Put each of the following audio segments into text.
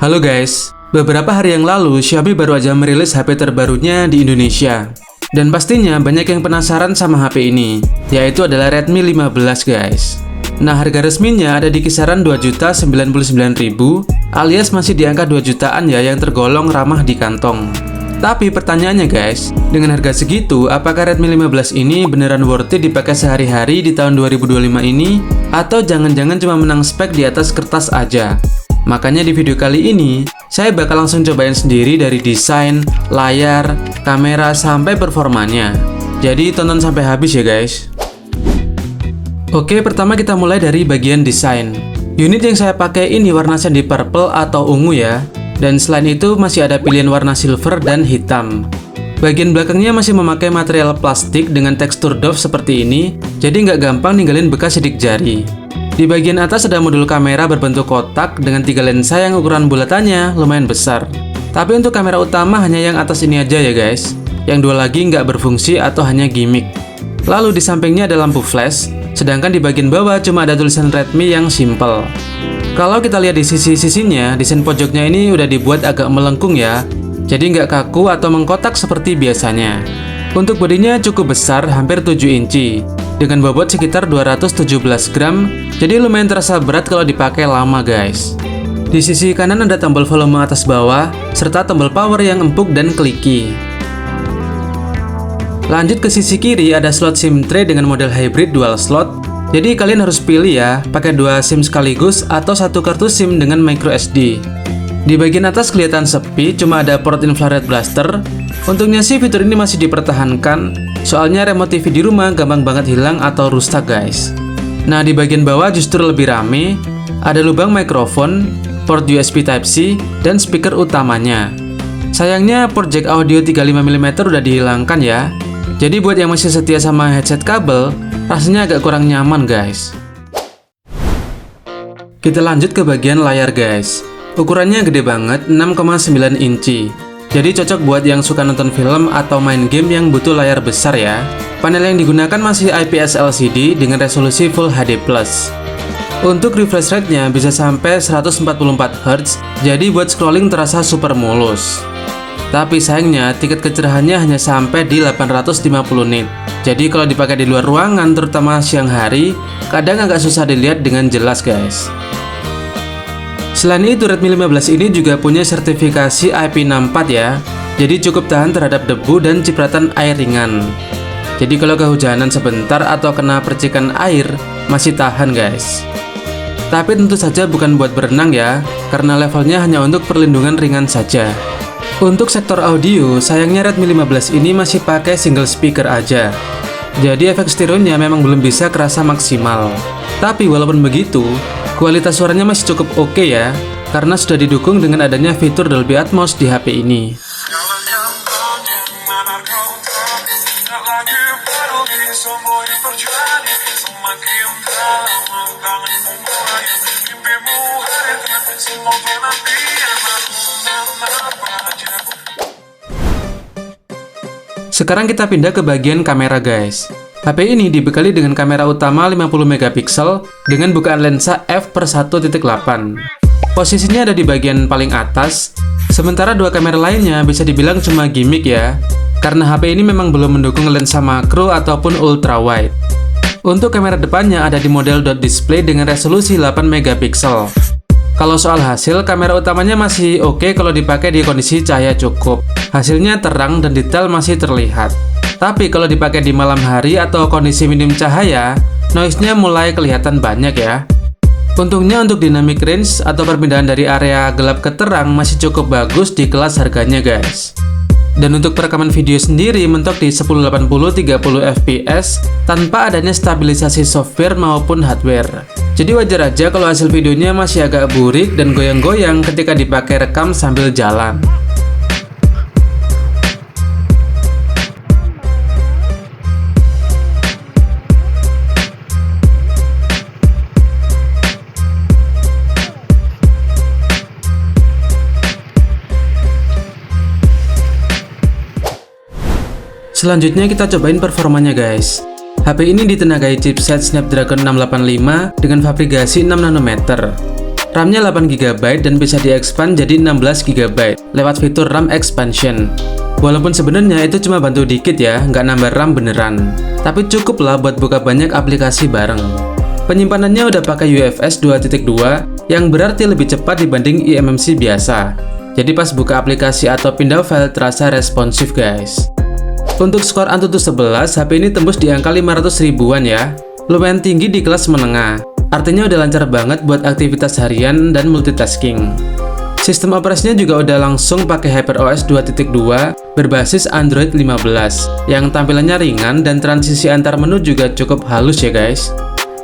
Halo guys, beberapa hari yang lalu Xiaomi baru aja merilis HP terbarunya di Indonesia. Dan pastinya banyak yang penasaran sama HP ini, yaitu adalah Redmi 15 guys. Nah, harga resminya ada di kisaran 2.099.000 alias masih di angka 2 jutaan ya, yang tergolong ramah di kantong. Tapi pertanyaannya guys, dengan harga segitu, apakah Redmi 15 ini beneran worth it dipakai sehari-hari di tahun 2025 ini? Atau jangan-jangan cuma menang spek di atas kertas aja? Makanya di video kali ini, saya bakal langsung cobain sendiri dari desain, layar, kamera, sampai performanya. Jadi tonton sampai habis ya guys. Oke, pertama kita mulai dari bagian desain. Unit yang saya pakai ini warna sandy purple atau ungu ya. Dan selain itu masih ada pilihan warna silver dan hitam. Bagian belakangnya masih memakai material plastik dengan tekstur doff seperti ini, jadi nggak gampang ninggalin bekas sidik jari. Di bagian atas ada modul kamera berbentuk kotak dengan 3 lensa yang ukuran bulatannya lumayan besar. Tapi untuk kamera utama hanya yang atas ini aja ya guys. Yang dua lagi nggak berfungsi atau hanya gimmick. Lalu di sampingnya ada lampu flash, sedangkan di bagian bawah cuma ada tulisan Redmi yang simple. Kalau kita lihat di sisi-sisinya, desain pojoknya ini udah dibuat agak melengkung ya. Jadi nggak kaku atau mengkotak seperti biasanya. Untuk bodinya cukup besar, hampir 7 inci. Dengan bobot sekitar 217 gram, jadi lumayan terasa berat kalau dipakai lama guys. Di sisi kanan ada tombol volume atas bawah, serta tombol power yang empuk dan kliki. Lanjut ke sisi kiri ada slot SIM tray dengan model hybrid dual slot. Jadi kalian harus pilih ya, pakai 2 SIM sekaligus atau 1 kartu SIM dengan micro SD. Di bagian atas kelihatan sepi, cuma ada port infrared blaster. Untungnya sih fitur ini masih dipertahankan, soalnya remote TV di rumah gampang banget hilang atau rusak guys. Nah, di bagian bawah justru lebih rame, ada lubang mikrofon, port USB Type-C, dan speaker utamanya. Sayangnya port jack audio 35mm udah dihilangkan ya. Jadi buat yang masih setia sama headset kabel, rasanya agak kurang nyaman guys. Kita lanjut ke bagian layar guys. Ukurannya gede banget, 6,9 inci. Jadi cocok buat yang suka nonton film atau main game yang butuh layar besar ya. Panel yang digunakan masih IPS LCD dengan resolusi Full HD+. Untuk refresh rate-nya bisa sampai 144 Hz, jadi buat scrolling terasa super mulus. Tapi sayangnya tingkat kecerahannya hanya sampai di 850 nit. Jadi kalau dipakai di luar ruangan, terutama siang hari, kadang agak susah dilihat dengan jelas guys. Selain itu, Redmi 15 ini juga punya sertifikasi IP64 ya. Jadi cukup tahan terhadap debu dan cipratan air ringan. Jadi kalau kehujanan sebentar atau kena percikan air, masih tahan guys. Tapi tentu saja bukan buat berenang ya, karena levelnya hanya untuk perlindungan ringan saja. Untuk sektor audio, sayangnya Redmi 15 ini masih pakai single speaker aja. Jadi efek stereonya memang belum bisa kerasa maksimal. Tapi walaupun begitu, kualitas suaranya masih cukup oke ya, karena sudah didukung dengan adanya fitur Dolby Atmos di HP ini. Sekarang kita pindah ke bagian kamera guys. HP ini dibekali dengan kamera utama 50 megapiksel dengan bukaan lensa f/1.8. Posisinya ada di bagian paling atas, sementara dua kamera lainnya bisa dibilang cuma gimmick ya, karena HP ini memang belum mendukung lensa makro ataupun ultra wide. Untuk kamera depannya ada di model dot display dengan resolusi 8 megapiksel. Kalau soal hasil, kamera utamanya masih oke kalau dipakai di kondisi cahaya cukup. Hasilnya terang dan detail masih terlihat. Tapi kalau dipakai di malam hari atau kondisi minim cahaya, noise-nya mulai kelihatan banyak ya. Untungnya untuk dynamic range atau perpindahan dari area gelap ke terang masih cukup bagus di kelas harganya guys. Dan untuk perekaman video sendiri mentok di 1080-30 fps tanpa adanya stabilisasi software maupun hardware. Jadi wajar aja kalau hasil videonya masih agak burik dan goyang-goyang ketika dipakai rekam sambil jalan. Selanjutnya kita cobain performanya guys. HP ini ditenagai chipset Snapdragon 685 dengan fabrikasi 6 nanometer. RAM-nya 8GB dan bisa diekspand jadi 16GB lewat fitur RAM Expansion. Walaupun sebenarnya itu cuma bantu dikit ya, nggak nambah RAM beneran. Tapi cukup lah buat buka banyak aplikasi bareng. Penyimpanannya udah pakai UFS 2.2 yang berarti lebih cepat dibanding eMMC biasa. Jadi pas buka aplikasi atau pindah file terasa responsif guys. Untuk skor Antutu 11, HP ini tembus di angka 500 ribuan ya. Lumayan tinggi di kelas menengah. Artinya udah lancar banget buat aktivitas harian dan multitasking. Sistem operasinya juga udah langsung pakai HyperOS 2.2 berbasis Android 15 yang tampilannya ringan dan transisi antar menu juga cukup halus ya guys.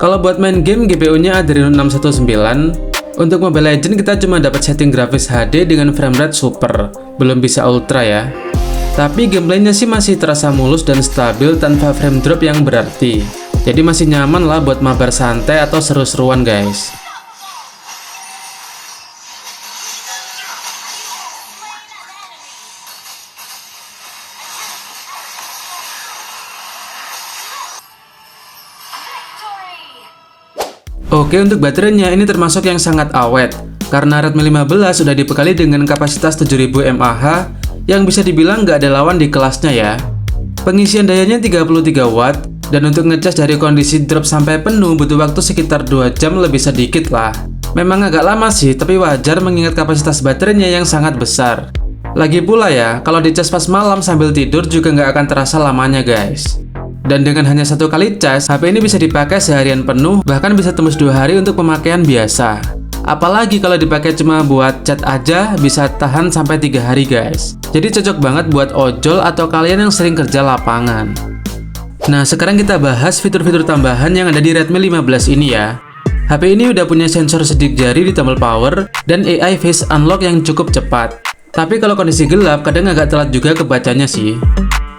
Kalau buat main game, GPU-nya Adreno 619. Untuk Mobile Legends kita cuma dapat setting grafis HD dengan framerate super, belum bisa ultra ya. Tapi gameplaynya sih masih terasa mulus dan stabil tanpa frame drop yang berarti. Jadi masih nyaman lah buat mabar santai atau seru-seruan guys. Oke, untuk baterainya ini termasuk yang sangat awet. Karena Redmi 15 sudah dibekali dengan kapasitas 7000 mAh yang bisa dibilang nggak ada lawan di kelasnya ya. Pengisian dayanya 33 watt. Dan untuk ngecas dari kondisi drop sampai penuh butuh waktu sekitar 2 jam lebih sedikit lah. Memang agak lama sih, tapi wajar mengingat kapasitas baterainya yang sangat besar. Lagi pula ya, kalau dicas pas malam sambil tidur juga nggak akan terasa lamanya guys. Dan dengan hanya 1 kali cas, HP ini bisa dipakai seharian penuh, bahkan bisa tembus 2 hari untuk pemakaian biasa. Apalagi kalau dipakai cuma buat chat aja, bisa tahan sampai 3 hari guys. Jadi cocok banget buat ojol atau kalian yang sering kerja lapangan. Nah, sekarang kita bahas fitur-fitur tambahan yang ada di Redmi 15 ini ya. HP ini udah punya sensor sidik jari di tombol power dan AI face unlock yang cukup cepat. Tapi kalau kondisi gelap, kadang agak telat juga kebacanya sih.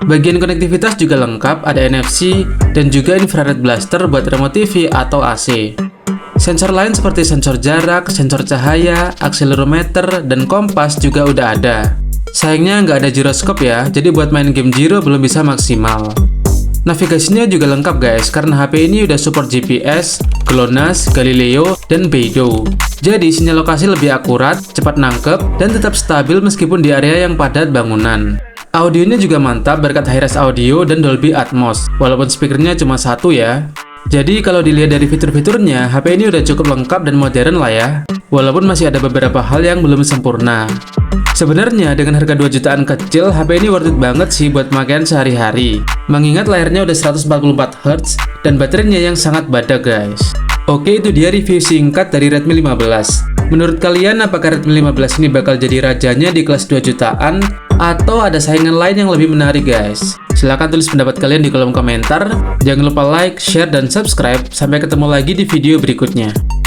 Bagian konektivitas juga lengkap, ada NFC dan juga infrared blaster buat remote TV atau AC. Sensor lain seperti sensor jarak, sensor cahaya, akselerometer, dan kompas juga udah ada. Sayangnya nggak ada giroskop ya, jadi buat main game Giro belum bisa maksimal. Navigasinya juga lengkap guys, karena HP ini udah support GPS, GLONASS, Galileo, dan Beidou. Jadi sinyal lokasi lebih akurat, cepat nangkep, dan tetap stabil meskipun di area yang padat bangunan. Audionya juga mantap berkat Hi-Res Audio dan Dolby Atmos, walaupun speakernya cuma 1 ya. Jadi kalau dilihat dari fitur-fiturnya, HP ini udah cukup lengkap dan modern lah ya. Walaupun masih ada beberapa hal yang belum sempurna. Sebenarnya dengan harga 2 jutaan kecil, HP ini worth it banget sih buat pemakaian sehari-hari. Mengingat layarnya udah 144 Hz dan baterainya yang sangat badak guys. Oke, itu dia review singkat dari Redmi 15. Menurut kalian apakah Redmi 15 ini bakal jadi rajanya di kelas 2 jutaan? Atau ada saingan lain yang lebih menarik guys? Silahkan tulis pendapat kalian di kolom komentar. Jangan lupa like, share, dan subscribe. Sampai ketemu lagi di video berikutnya.